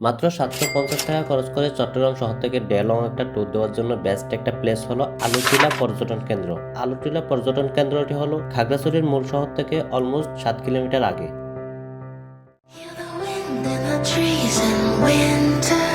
মাত্র 750 টাকা খরচ করে চট্টগ্রাম শহর থেকে ডেলং একটা ট্যুর দেওয়ার জন্য বেস্ট একটা প্লেস হলো আলুটিলা পর্যটন কেন্দ্র। আলুটিলা পর্যটন কেন্দ্রটি হলো খাগড়াছড়ির মূল শহর থেকে অলমোস্ট 7 কিলোমিটার আগে। Feel the wind in the trees in winter.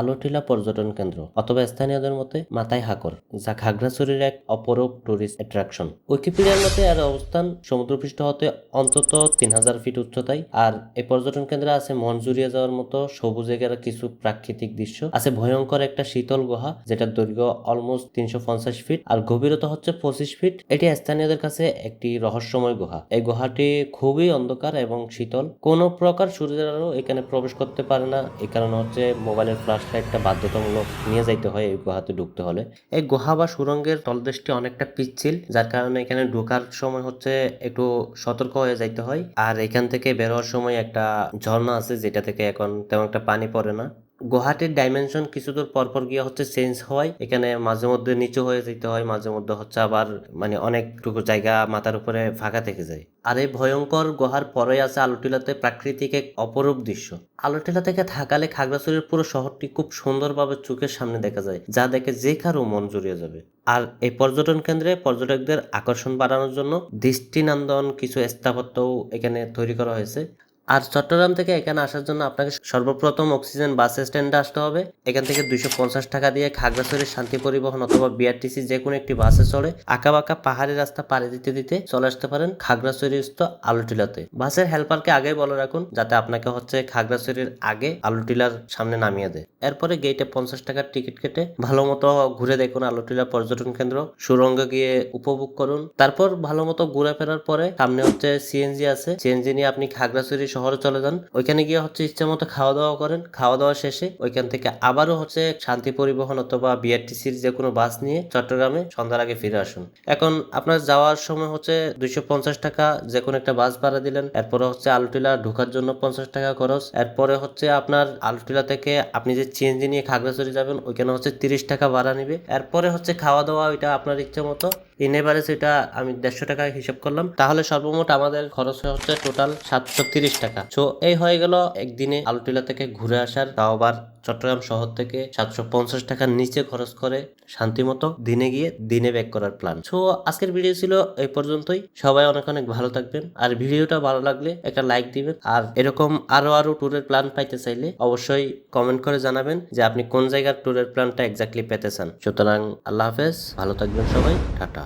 Alutila পর্যটন কেন্দ্র অথবা স্থানীয়দের মতে মাথায় হাকর, যা খাগড়াছড়ির এক অপরূপ টুরিস্ট অ্যাট্রাকশন। উইকিপিডিয়ার মতে এর অবস্থান সমুদ্রপৃষ্ঠ হতে অন্তত 3000 ফিট উচ্চতায়। আর এই পর্যটন কেন্দ্রে আছে মন জুড়িয়ে যাওয়ার মতো সবুজে ঘেরা কিছু প্রাকৃতিক দৃশ্য, আছে ভয়ঙ্কর একটা শীতল গুহা যেটার দৈর্ঘ্য অলমোস্ট 350 ফিট আর গভীরতা হচ্ছে 25 ফিট। এটি স্থানীয়দের কাছে একটি রহস্যময় গুহা। এই গুহাটি খুবই অন্ধকার এবং শীতল, কোনো প্রকার সূর্যের আলো এখানে প্রবেশ করতে পারে না। এই কারণে হচ্ছে মোবাইলের ফ্ল্যাশ লাইটটা বাধ্যতামূলক নিয়ে যাইতে হয় এই গুহাতে ঢুকতে হলে। এই গুহা বা সুড়ঙ্গের তলদেশটি অনেকটা পিচ্ছিল, যার কারণে এখানে ঢোকার সময় হচ্ছে একটু সতর্ক হয়ে যাইতে হয়। আর এখান থেকে বের হওয়ার সময় একটা ঝর্ণা আছে যেটা থেকে এখন তেমন একটা পানি পড়ে না। গুহাটির ডাইমেনশন কিছু দূর পরপর গিয়ে হচ্ছে চেঞ্জ হওয়ায় এখানে মাঝে মধ্যে নিচু হয়ে যেতে হয়, মাঝে মধ্যে হচ্ছে আবার মানে অনেকটুকু জায়গা মাথার উপরে ফাঁকা থেকে যায়। আর এই ভয়ঙ্কর গুহার পরে আছে আলুটিলাতে প্রাকৃতিক এক অপরূপ দৃশ্য। আলুটিলা থেকে থাকালে খাগড়াছড়ির পুরো শহরটি খুব সুন্দরভাবে চোখের সামনে দেখা যায়, যা দেখে যে কারো মন জুড়িয়ে যাবে। আর এই পর্যটন কেন্দ্রে পর্যটকদের আকর্ষণ বাড়ানোর জন্য দৃষ্টিনন্দন কিছু স্থাপত্যও এখানে তৈরি করা হয়েছে। আর চট্টগ্রাম থেকে এখানে আসার জন্য আপনাকে সর্বপ্রথম অক্সিজেন বাস স্ট্যান্ডে আসতে হবে। এখান থেকে 250 টাকা দিয়ে খাগড়াছড়ির শান্তি পরিবহন অথবা বিআরটিসি যে কোনো একটি বাসে চড়ে আঁকাবাঁকা পাহাড়ি রাস্তা পাড়ি দিতে দিতে চলে আসতে পারেন খাগড়াছড়িস্থ আলুটিলাতে। বাসের হেল্পারকে আগেই বলে রাখুন যাতে আপনাকে হচ্ছে খাগড়াছড়ির আগে আলুটিলার সামনে নামিয়ে দেয়। এরপরে গেটে 50 টাকার টিকিট কেটে ভালো মতো ঘুরে দেখুন আলুটিলা পর্যটন কেন্দ্র, সুরঙ্গে গিয়ে উপভোগ করুন। তারপর ভালো মতো ঘুরে ফেরার পরে সামনে হচ্ছে সিএনজি আছে, সিএনজি নিয়ে আপনি খাগড়াছড়ি শহরে চলে যান। ওইখানে গিয়ে হচ্ছে ইচ্ছে মতো খাওয়া দাওয়া করেন। খাওয়া দাওয়া শেষে ওইখান থেকে আবারও হচ্ছে শান্তি পরিবহন অথবা বিআরটিসির যে কোনো বাস নিয়ে চট্টগ্রামে সন্ধ্যার আগে ফিরে আসুন। এখন আপনার যাওয়ার সময় হচ্ছে 250 টাকা যে কোনো একটা বাস ভাড়া দিলেন। এরপরে হচ্ছে আলুটিলা ঢোকার জন্য 50 টাকা খরচ। এরপরে হচ্ছে আপনার আলুটিলা থেকে আপনি যে সিএনজি নিয়ে খাগড়াছড়ি যাবেন ওইখানে হচ্ছে 30 টাকা ভাড়া নিবে। এরপরে হচ্ছে খাওয়া দাওয়া ওইটা আপনার ইচ্ছে মতো। ইন এভারেজ এটা আমি 150 টাকা হিসাব করলাম, তাহলে সর্বমোট আমাদের খরচ হচ্ছে টোটাল 730 টাকা। সো এই হয়ে গেল একদিনে আলুটিলা থেকে ঘুরে আসার, তাও আবার চট্টগ্রাম শহর থেকে 750 টাকার নিচে খরচ করে শান্তিমতো দিনে গিয়ে দিনে ব্যাক করার প্ল্যান। সো আজকের ভিডিও ছিল এই পর্যন্তই। সবাই অনেক অনেক ভালো থাকবেন। আর ভিডিওটা ভালো লাগলে একটা লাইক দিবেন। আর এরকম আরো ট্যুরের প্ল্যান পাইতে চাইলে অবশ্যই কমেন্ট করে জানাবেন যে আপনি কোন জায়গার ট্যুরের প্ল্যানটা এক্স্যাক্টলি পেতে চান। সুতরাং আল্লাহ হাফেজ, ভালো থাকবেন সবাই, টাটা।